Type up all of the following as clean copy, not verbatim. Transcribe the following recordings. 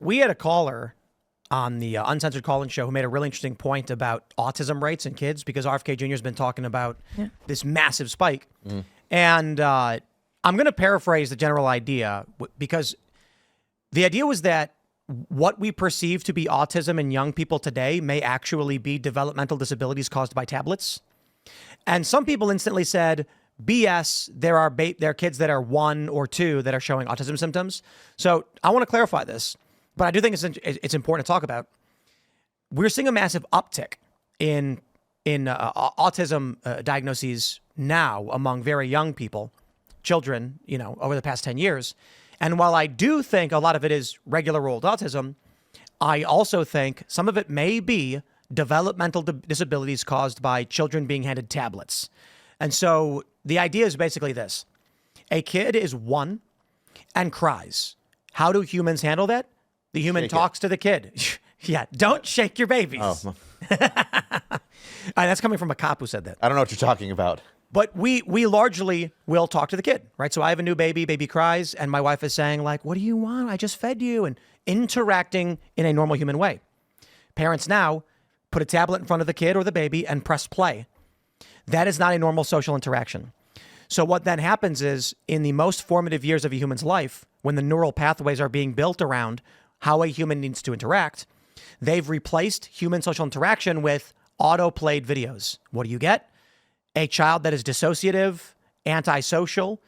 we had a caller on the Uncensored Call-In show who made a really interesting point about autism rates in kids, because RFK Jr. has been talking about this massive spike. And I'm going to paraphrase the general idea, because the idea was that what we perceive to be autism in young people today may actually be developmental disabilities caused by tablets. And some people instantly said, BS, there are kids that are 1 or 2 that are showing autism symptoms. So I want to clarify this, but I do think it's important to talk about. We're seeing a massive uptick in autism diagnoses now among very young people, children, over the past 10 years. And while I do think a lot of it is regular old autism, I also think some of it may be developmental disabilities caused by children being handed tablets. And so the idea is basically this. A kid is 1 and cries. How do humans handle that? The human talks to the kid. Yeah, don't shake your babies. Oh. That's coming from a cop who said that. I don't know what you're talking about. But we largely will talk to the kid, right? So I have a new baby cries, and my wife is saying, like, what do you want? I just fed you, and interacting in a normal human way. Parents now put a tablet in front of the kid or the baby and press play. That is not a normal social interaction. So what then happens is, in the most formative years of a human's life, when the neural pathways are being built around how a human needs to interact, they've replaced human social interaction with auto-played videos. What do you get? A child that is dissociative, antisocial,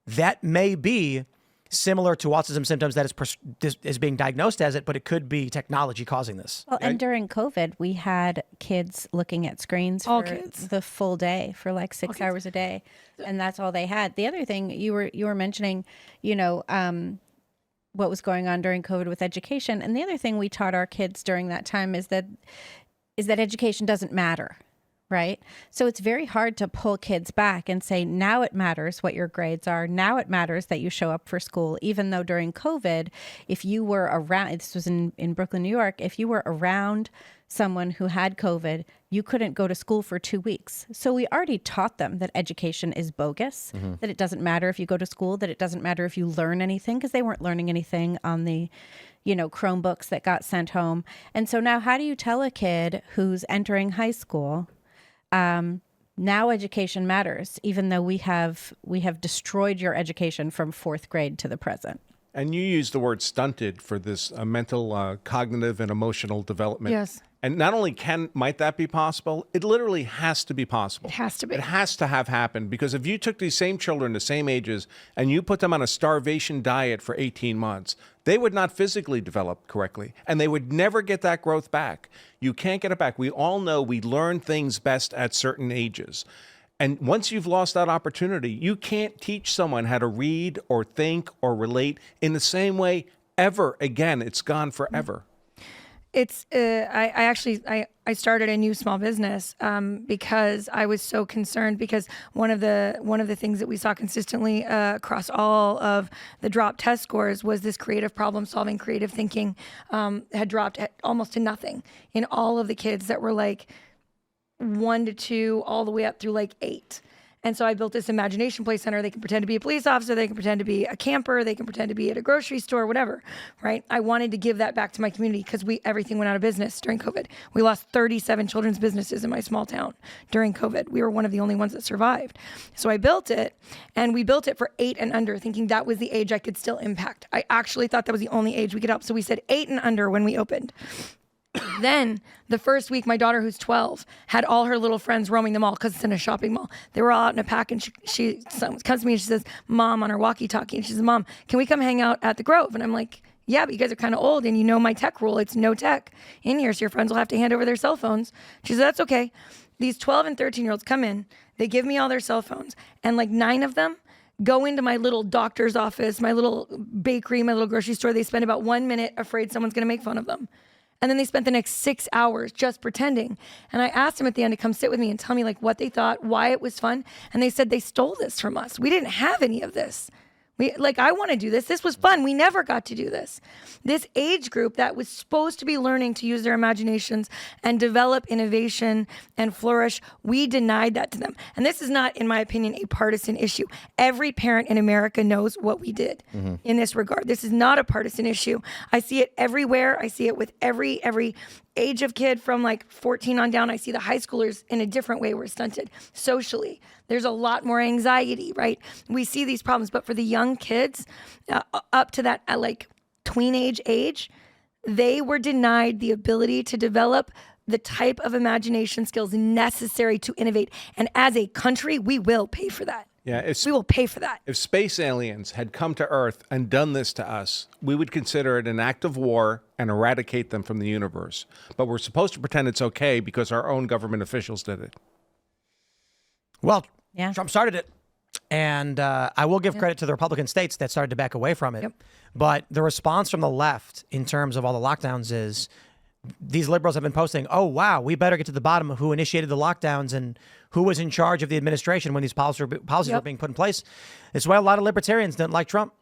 that may be similar to autism symptoms that is being diagnosed as it, but it could be technology causing this. Well, and during COVID, we had kids looking at screens for the full day, for like 6 hours a day, and that's all they had. The other thing you were mentioning, what was going on during COVID with education, and the other thing we taught our kids during that time is that education doesn't matter. Right? So it's very hard to pull kids back and say, now it matters what your grades are. Now it matters that you show up for school, even though during COVID, if you were around, this was in Brooklyn, New York, if you were around someone who had COVID, you couldn't go to school for 2 weeks. So we already taught them that education is bogus, that it doesn't matter if you go to school, that it doesn't matter if you learn anything, because they weren't learning anything on the Chromebooks that got sent home. And so now how do you tell a kid who's entering high school, now education matters, even though we have destroyed your education from 4th grade to the present? And you use the word stunted for this mental, cognitive, and emotional development. Yes. And not only might that be possible, it literally has to be possible. It has to be. It has to have happened, because if you took these same children, the same ages, and you put them on a starvation diet for 18 months, they would not physically develop correctly, and they would never get that growth back. You can't get it back. We all know we learn things best at certain ages. And once you've lost that opportunity, you can't teach someone how to read or think or relate in the same way ever again. It's gone forever. It's I started a new small business because I was so concerned, because one of the things that we saw consistently across all of the drop test scores was this creative problem solving, creative thinking had dropped almost to nothing in all of the kids that were like 1 to 2 all the way up through like 8. And so I built this imagination play center. They can pretend to be a police officer. They can pretend to be a camper. They can pretend to be at a grocery store, whatever, right? I wanted to give that back to my community, because everything went out of business during COVID. We lost 37 children's businesses in my small town during COVID. We were one of the only ones that survived. So I built it, and we built it for 8 and under, thinking that was the age I could still impact. I actually thought that was the only age we could help. So we said 8 and under when we opened. Then the first week, my daughter, who's 12, had all her little friends roaming the mall, because it's in a shopping mall. They were all out in a pack, and she comes to me and she says, Mom, on her walkie-talkie, and she says, Mom, can we come hang out at the Grove? And I'm like, yeah, but you guys are kind of old, and you know my tech rule. It's no tech in here, so your friends will have to hand over their cell phones. She said, that's okay. These 12 and 13-year-olds come in. They give me all their cell phones, and like 9 of them go into my little doctor's office, my little bakery, my little grocery store. They spend about 1 minute afraid someone's going to make fun of them. And then they spent the next 6 hours just pretending. And I asked them at the end to come sit with me and tell me like what they thought, why it was fun. And they said they stole this from us. We didn't have any of this. I want to do this. This was fun. We never got to do this. This age group that was supposed to be learning to use their imaginations and develop innovation and flourish, we denied that to them. And this is not, in my opinion, a partisan issue. Every parent in America knows what we did in this regard. This is not a partisan issue. I see it everywhere. I see it with every age of kid from like 14 on down. I see the high schoolers in a different way were stunted socially. There's a lot more anxiety, right? We see these problems, but for the young kids up to that like tweenage age, they were denied the ability to develop the type of imagination skills necessary to innovate. And as a country, we will pay for that. Yeah, we will pay for that. If space aliens had come to Earth and done this to us, we would consider it an act of war and eradicate them from the universe. But we're supposed to pretend it's okay because our own government officials did it. Well, Trump started it. And I will give credit to the Republican states that started to back away from it. Yep. But the response from the left in terms of all the lockdowns is these liberals have been posting, oh, wow, we better get to the bottom of who initiated the lockdowns and who was in charge of the administration when these policies were being put in place. It's why a lot of libertarians didn't like Trump.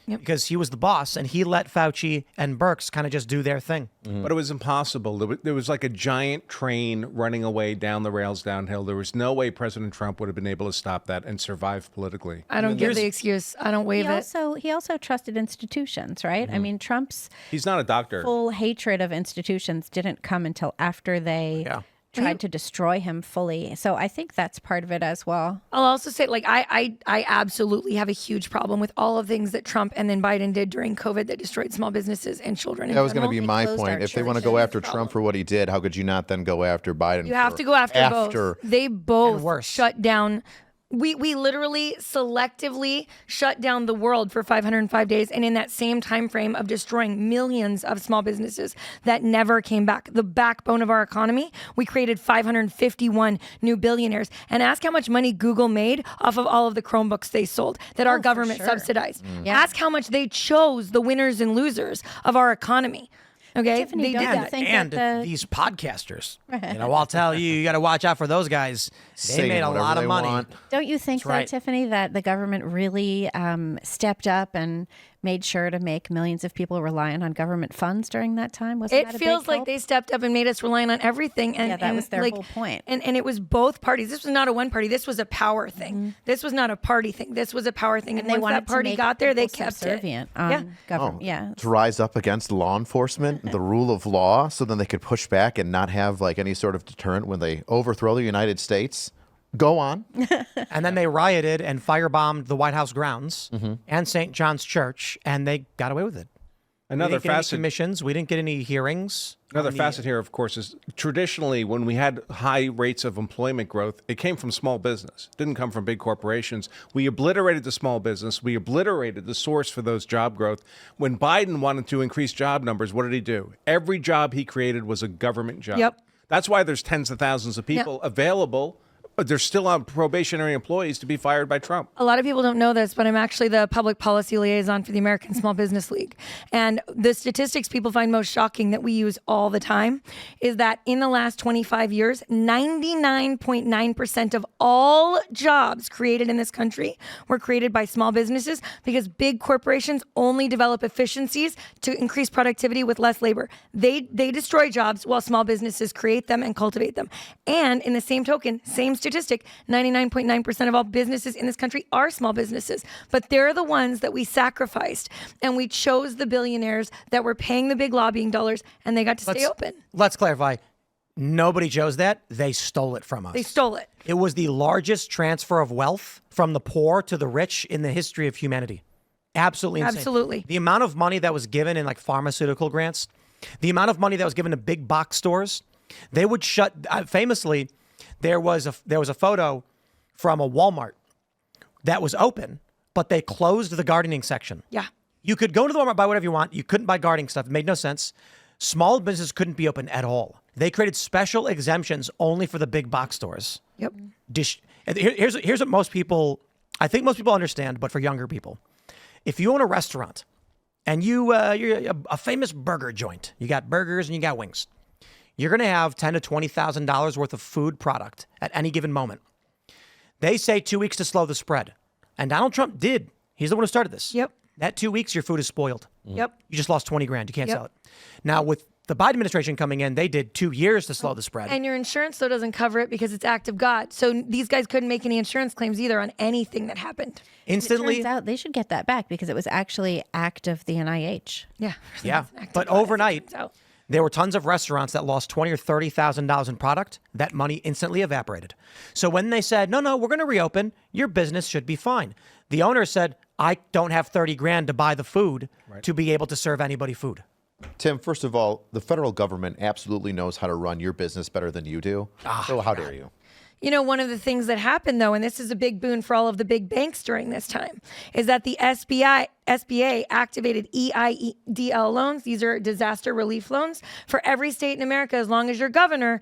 Because he was the boss and he let Fauci and Birx kind of just do their thing. But it was impossible. There was like a giant train running away down the rails downhill. There was no way President Trump would have been able to stop that and survive politically. I don't give the excuse. I don't waive it. He also trusted institutions, right? I mean, Trump's He's not a doctor. full hatred of institutions didn't come until after they tried to destroy him fully. So I think that's part of it as well. I'll also say, like, I absolutely have a huge problem with all of things that Trump and then Biden did during COVID that destroyed small businesses and children. That was going to be my point. If they want to go after Trump for what he did, how could you not then go after Biden? You have to go after both. They both shut down. We literally selectively shut down the world for 505 days, and in that same time frame of destroying millions of small businesses that never came back, the backbone of our economy, we created 551 new billionaires. And ask how much money Google made off of all of the Chromebooks they sold that our government subsidized. Ask how much they chose the winners and losers of our economy. Okay, Tiffany, they did that. And these podcasters, I'll tell you, you got to watch out for those guys. They made a lot of money. Don't you think, Tiffany, that the government really stepped up and made sure to make millions of people reliant on government funds during that time? It feels like they stepped up and made us reliant on everything. And that was their whole point. And it was both parties. This was not a one party. This was a power thing. This was not a party thing. This was a power thing. And once that party got there, they kept it. Government. To rise up against law enforcement, the rule of law, so then they could push back and not have like any sort of deterrent when they overthrow the United States. Go on. And then they rioted and firebombed the White House grounds and St. John's Church, and they got away with it. Another we didn't get any facet. commissions. We didn't get any hearings. Another facet here, of course, is traditionally when we had high rates of employment growth, it came from small business. It didn't come from big corporations. We obliterated the small business. We obliterated the source for those job growth. When Biden wanted to increase job numbers, what did he do? Every job he created was a government job. Yep. That's why there's tens of thousands of people available. But they're still on probationary employees to be fired by Trump. A lot of people don't know this, but I'm actually the public policy liaison for the American Small Business League. And the statistics people find most shocking that we use all the time is that in the last 25 years, 99.9% of all jobs created in this country were created by small businesses because big corporations only develop efficiencies to increase productivity with less labor. They destroy jobs while small businesses create them and cultivate them. And in the same token, same statistic, 99.9% of all businesses in this country are small businesses, but they're the ones that we sacrificed, and we chose the billionaires that were paying the big lobbying dollars, and they got to stay open. Let's clarify. Nobody chose that. They stole it from us. They stole it. It was the largest transfer of wealth from the poor to the rich in the history of humanity. Absolutely insane. Absolutely. The amount of money that was given in like pharmaceutical grants, the amount of money that was given to big box stores, they would shut, famously, there was a photo from a Walmart that was open, but they closed the gardening section. Yeah. You could go to the Walmart, buy whatever you want. You couldn't buy gardening stuff. It made no sense. Small businesses couldn't be open at all. They created special exemptions only for the big box stores. Yep. Here's what most people, I think most people understand, but for younger people. If you own a restaurant and you're a famous burger joint, you got burgers and you got wings, you're going to have $10,000 to $20,000 worth of food product at any given moment. They say 2 weeks to slow the spread. And Donald Trump did. He's the one who started this. Yep. That 2 weeks, your food is spoiled. Yep. You just lost 20 grand. You can't Yep. sell it. Now, with the Biden administration coming in, they did 2 years to slow the spread. And your insurance, though, doesn't cover it because it's act of God. So these guys couldn't make any insurance claims either on anything that happened. Instantly. Turns out they should get that back because it was actually act of the NIH. Yeah. Yeah. It's an act of But God, as it overnight, turns out. there were tons of restaurants that lost $20,000 or $30,000 in product. That money instantly evaporated. So when they said, no, we're going to reopen, your business should be fine. The owner said, I don't have 30 grand to buy the food to be able to serve anybody food. Tim, first of all, the federal government absolutely knows how to run your business better than you do. So how dare you? You know, one of the things that happened, though, and this is a big boon for all of the big banks during this time, is that the SBA activated EIDL loans. These are disaster relief loans for every state in America as long as your governor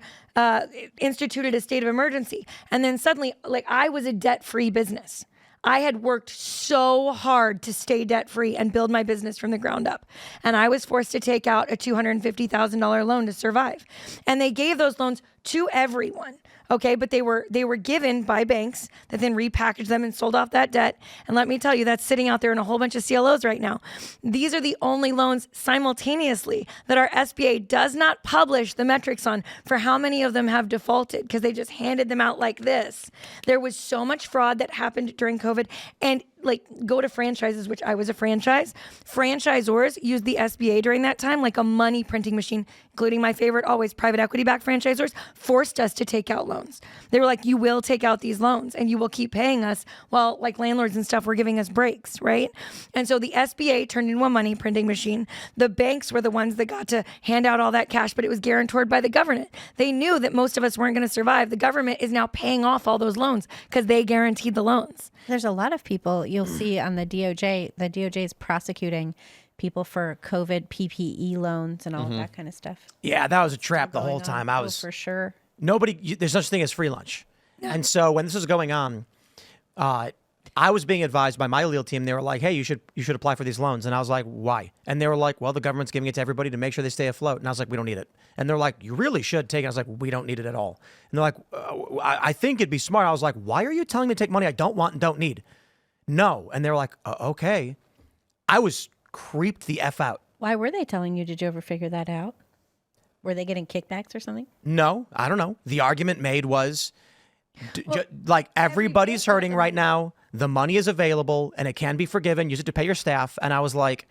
instituted a state of emergency. And then suddenly, like, I was a debt-free business. I had worked so hard to stay debt-free and build my business from the ground up. And I was forced to take out a $250,000 loan to survive. And they gave those loans to everyone. Okay, but they were given by banks that then repackaged them and sold off that debt. And let me tell you, that's sitting out there in a whole bunch of CLOs right now. These are the only loans simultaneously that our SBA does not publish the metrics on for how many of them have defaulted because they just handed them out like this. There was so much fraud that happened during COVID. And like, go to franchises, which I was a franchise. Franchisors used the SBA during that time like a money printing machine, including my favorite, always private equity backed franchisors, forced us to take out loans. They were like, you will take out these loans and you will keep paying us while like landlords and stuff were giving us breaks, right? And so the SBA turned into a money printing machine. The banks were the ones that got to hand out all that cash, but it was guaranteed by the government. They knew that most of us weren't going to survive. The government is now paying off all those loans because they guaranteed the loans. There's a lot of people you'll see on the DOJ. The DOJ is prosecuting people for COVID PPE loans and all of that kind of stuff. Yeah, that was a trap the Going whole on. time. I Oh, was for sure. there's such thing as free lunch. And so when this was going on, I was being advised by my legal team. They were like, hey, you should apply for these loans. And I was like, why? And they were like, well, the government's giving it to everybody to make sure they stay afloat. And I was like, we don't need it. And they're like, you really should take it. I was like, we don't need it at all. And they're like, I think it'd be smart. I was like, why are you telling me to take money I don't want and don't need? No. And they were like, okay. I was creeped the F out. Why were they telling you? Did you ever figure that out? Were they getting kickbacks or something? No, I don't know. The argument made was like everybody's hurting right now. The money is available and it can be forgiven. Use it to pay your staff. And I was like,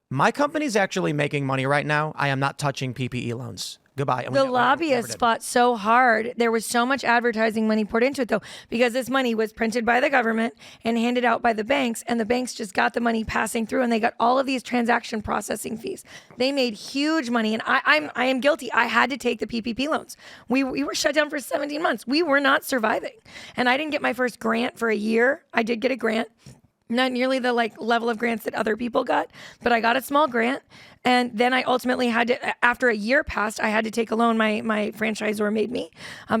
my company's actually making money right now. I am not touching PPE loans. Goodbye. And The we lobbyists fought so hard. There was so much advertising money poured into it, though, because this money was printed by the government and handed out by the banks, and the banks just got the money passing through, and they got all of these transaction processing fees. They made huge money, and I am guilty. I had to take the PPP loans. We were shut down for 17 months. We were not surviving, and I didn't get my first grant for a year. I did get a grant. Not nearly the like level of grants that other people got, but I got a small grant. And then I ultimately had to, after a year passed, I had to take a loan. My franchisor made me.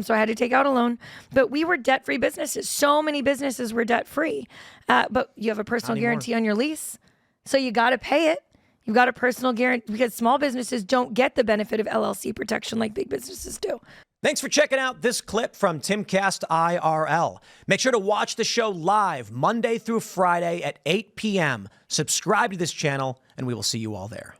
So I had to take out a loan. But we were debt-free businesses. So many businesses were debt-free. But you have a personal guarantee on your lease. So you got to pay it. You've got a personal guarantee because small businesses don't get the benefit of LLC protection like big businesses do. Thanks for checking out this clip from Timcast IRL. Make sure to watch the show live Monday through Friday at 8 p.m. Subscribe to this channel, and we will see you all there.